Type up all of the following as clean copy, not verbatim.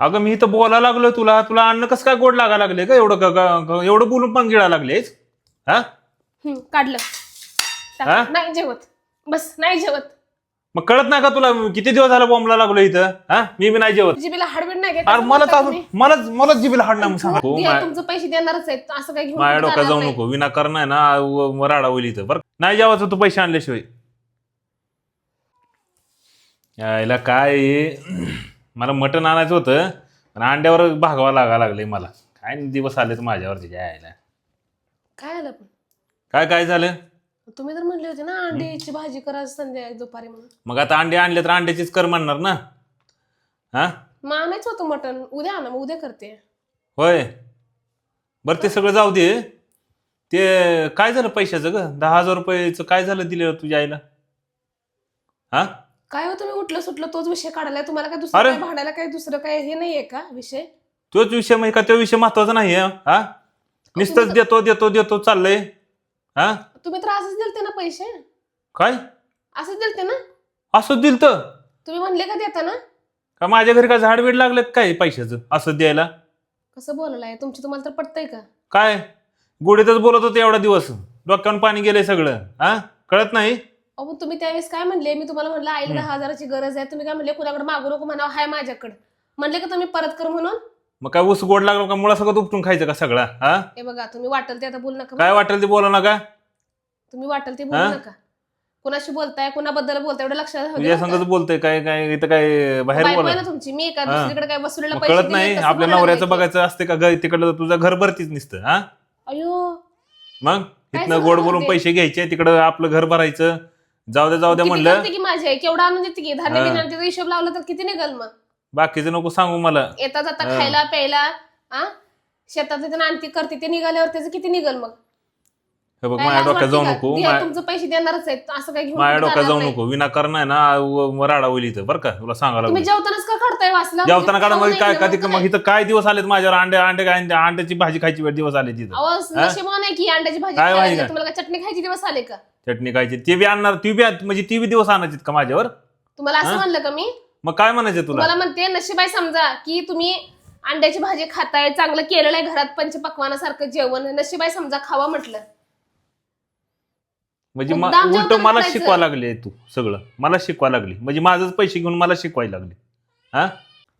अगं मी तर बोलायला लागलोय तुला तुला अन्न कसं काय गोड लागा लागले का एवढं एवढं बोलून पण गिळा लागलेच. हा काढलं. हा? नाही जेवत. बस नाही जेवत. मग कळत नाही का तुला किती दिवस झाला बॉम्बला लागलो इथं. हा मी बी नाही जेवत. जिबीला हाडबीड नाही घेत. अरे मला मलाच जिबीला हाड नाही सांग तुमचं पैसे देणारच आहेत असं काय घेऊन माझ्या कुठं डोक्यात जाणार जाऊ नाही. नको विनाकारण आहे ना राडा होईल इथं बरं नाही जेवायचं तू पैसे आणल्याशिवाय. यायला काय मला मटण आणायचं होतं पण अंड्यावर भागवा लागले मला काय दिवस आलेत माझ्यावरती यायला. काय आलं पण काय झालं. तुम्ही तर म्हणले होते ना अंड्याची भाजी करा संध्या दुपारी म्हणून. मग आता अंडे आणले तर अंड्याचीच कर म्हणणार ना. हा मग आणायचं होतं मटण उद्या आणा मग उद्या करते. होय बरं ते सगळं जाऊ दे. ते काय झालं पैशाचं ग 10,000 रुपयाचं काय झालं दिलं तुझ्या आईला. हा काय हो तुम्ही उठलं सुटलं तोच विषय काढायला तुम्हाला काय दुसरं काय भांडायला काय दुसरं काय हे नाहीये का विषय. तोच विषय म्हणजे का तो विषय महत्वाचा नाही हा नुसतंच देतो चाललंय. हा तुम्ही तर असंच दिलते ना पैसे. काय असंच दिलते ना. असं दिल तर तुम्ही म्हणले का देता ना. का माझ्या घरी काय झाडबीड लागलं काय पैशाचं असं द्यायला. कसं बोलायला तुमची तुम्हाला तर पटतंय का. काय गुढीतच बोलत होते एवढा दिवस डोक्यावर पाणी गेलंय सगळं. हा कळत नाही. अहो तुम्ही त्यावेळेस काय म्हणले मी तुम्हाला म्हणलं आईला 10,000ची गरज आहे तुम्ही काय म्हणले कुणाकडे मागू नको म्हणावं हाय माझ्याकडे म्हणले का तुम्ही परत कर म्हणून. मग काय ऊस गोड लागलो का मुळा सगळं उपटून खायचं का सगळा. हा हे बघा तुम्ही वाटेल ते आता बोलू नका. काय वाटेल ते बोला नका. तुम्ही वाटेल ते बोलू नका. कुणाशी बोलताय कुणाबद्दल बोलताय एवढं लक्षात राहू तुझ्या द्या. संगच बोलतोय काय इथं काय बाहेर बायको बोला आहे ना तुमची मी का दुसरीकडे काय वसुलीला मग पैसे कळत दिले नाही तसं आपल्या म्हणायला नवऱ्याचं लागले. बघायचं असते का तिकडलं तुझं घर भरतीच नसतं. हा अयो मग काय इथनं गोड सांगू बोलून ते? पैसे घ्यायचे तिकडं आपलं घर भरायचं. जाऊ द्या किती म्हणलं करते की माझे केवढा आणून देते की धान्य बिन्य आणते, हिशोब लावला तर किती निघल मग. बाकीचं नको सांगू मला. येता जाता खायला प्यायला शेतात तिथे आणती करते ते निघाल्यावर त्याचं किती निघल मग. हे बघ काय माझ्या लाज डोक्यात जाऊ वाटते नको का? तुमचं पैसे देणारच आहेत असं काय घेऊन माझ्या कुठं डोक्यात जाणार जाऊ नाही. नको विनाकारण आहे ना राडा होईल इथं बरं का तुला सांगायला तुम्ही लागलो. जेवतानाच का काढताय वाचला जेवताना काढा मग काय का मग इथं काय दिवस आलेत माझ्यावर अंड्याची भाजी खायची वेळ दिवस आले तिथं. नशिबान आहे की अंड्याची भाजी काय खायला भाजी लागली. काय? तुम्हाला काय चटणी खायची दिवस आले का. चटणी खायची ती बी आणणार म्हणजे ती बी दिवस आणायची का माझ्यावर. तुम्हाला असं म्हणलं का मी मग काय म्हणायचं तुला. तुम्हाला म्हणते नशिबाई समजा की तुम्ही अंड्याची भाजी खाताय चांगलं केलेलं आहे घरात पंचपक्वानासारखं जेवण नशिबाई समजा खावा म्हटलं. म्हणजे मुद्दाम उलट जेवताना मला करायचं. शिकवा लागली तू सगळं मला शिकवा लागली म्हणजे माझंच पैसे घेऊन मला शिकवायला लागली. हा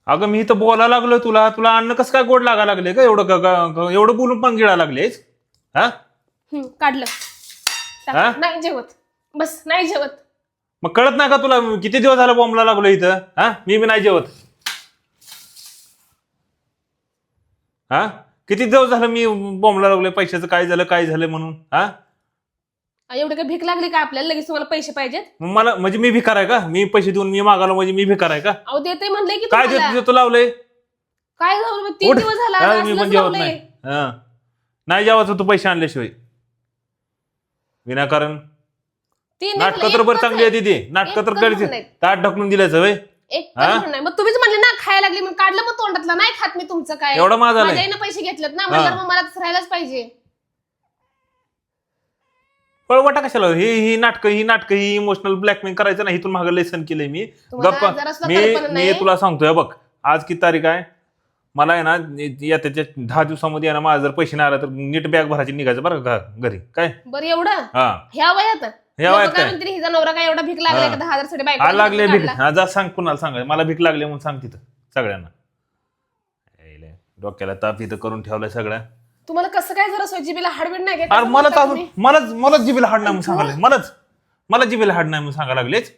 अगं मी तर बोलायला लागलोय तुला तुला अन्न कसं काय गोड लागा लागले का एवढं बोलून पण गिळा लागलेच. हा काढलं. हा? नाही जेवत. बस नाही जेवत. मग कळत नाही का तुला किती दिवस झाला बॉम्बला लागलो इथं. हा मी बी नाही जेवत. हा किती दिवस झालं मी बॉम्बला लागलोय पैशाचं काय झालं म्हणून. हा एवढं काय भीक लागली का आपल्याला लगेच तुम्हाला पैसे पाहिजेत. मग मला म्हणजे मी भिकार आहे का मी पैसे देऊन मी मागालो म्हणजे मी भिकार आहे का. अहो देते म्हणले की काय तुम्हाला. देतो लावलंय. काय झालं 3 दिवस झाला हा, मी असलंच पण जेवत लावलंय. नाही. हा नाही जेवायचं तू पैसे आणल्याशिवाय विनाकारण. 3 नाटकं तर बरं चांगली आहे तिथे नाटकं तर करायची ताट ढकलून दिल्याचं वय. एक पण म्हणणं मग तुम्हीच म्हणले ना खायला लागली मग काढलं मग तोंडातलं नाही खात मी तुमचं काय. एवढा माझा आलाय. माझ्या आईनं पैसे घेतलेत ना म्हणलं मग मला तसं राहायलाच पाहिजे. पळवटा कशाला ही नाटकं ही इमोशनल ब्लॅकमेल करायचं नाही इथून मागं लेसन केलंय मी. तुम्हाला गप्पा जरा सुद्धा कल्पना मी नाही. तुला सांगतोय बघ आज किती तारीख आहे. मला आहे ना त्याच्या 10 दिवसामध्ये आहे ना माझं जर पैसे नाही आला तर नीट बॅग भरायची निघायचं बरं का घरी काय. बरं एवढं हा ह्या वयात ह्या वयात लोकं काय? काय म्हणतील हिचा नवरा काय एवढा भीक लागलाय का 10,000 साठी बायको हा लागले भीक हा जा सांग कुणाला सांगाय मला भीक लागली म्हणून सांग तिथं सगळ्यांना. डोक्याला ताप इथं करून ठेवलाय सगळ्या. तुम्हाला कसं काय जरा जिबीला हाडबीड नाही अरे मलाच जिबीला हाड नाही म्हणून सांगायला मला जिबीला हाड नाही म्हणून सांगायला लागलेच.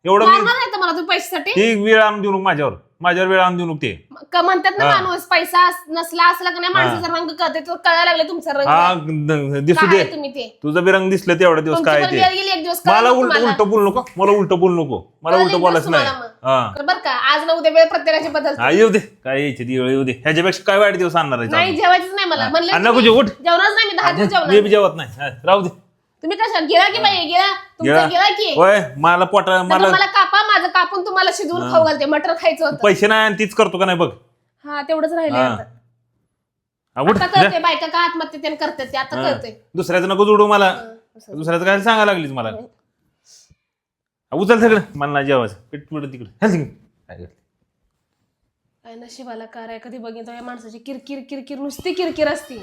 एवढं मी मारणार आहे तुम्हाला तुम्ही पैशासाठी ती वेळ आणून देऊ नको माझ्यावर वेळ आणून देऊ नको ते. म्हणतात ना माणूस पैसा नसला असला का नाही माणसाचा रंग कळते तो कळायला लागले तुमचा रंग हा दिसू काय दे आहे तुम्ही ते तुझं बी रंग दिसलं तेवढा दिवस तुमची काय पण ते. वेळ गेली एक दिवस मला कळलं उलट तुम्हाला. बोलू नको मला उलट बोलायचं नाही. हा बरं का आज ना उद्या वेळ प्रत्येकाची बदलते. हा येऊ दे काय यायची ती वेळ येऊ दे ह्याच्यापेक्षा काय वाईट दिवस आणणार आहे नाही जेवायचंच नाही मला म्हणलं अण्णा कुठे उठ जेवणारच नाही मी 10 दिवस मी जेवणार बी जेवत नाही हा, राहू दे. तुम्ही कशा गेला की बाई गेला तुमचा गेला. गेला की होय मला पोटा मला मला कापा माझं कापून तुम्हाला शिजवून खाऊ घालते मटर खायचं होतं. पैसे नाही आणि तीच करतो का नाही बघ. हा तेवढंच राहिले हा. आता हा, उठ आता कळते बायका का आत्महत्या त्याने करतात ते आता कळते. दुसऱ्याचं नको जोडू मला दुसऱ्याचं काय सांगायला लागलीच मला. उचल सगळं मला नाही जेवायचं पीठ तिकडे काय करते काय नशिबाला कार आहे, कधी बघितलं या माणसाची किरकिर किरकिर नुसती किरकिर असती.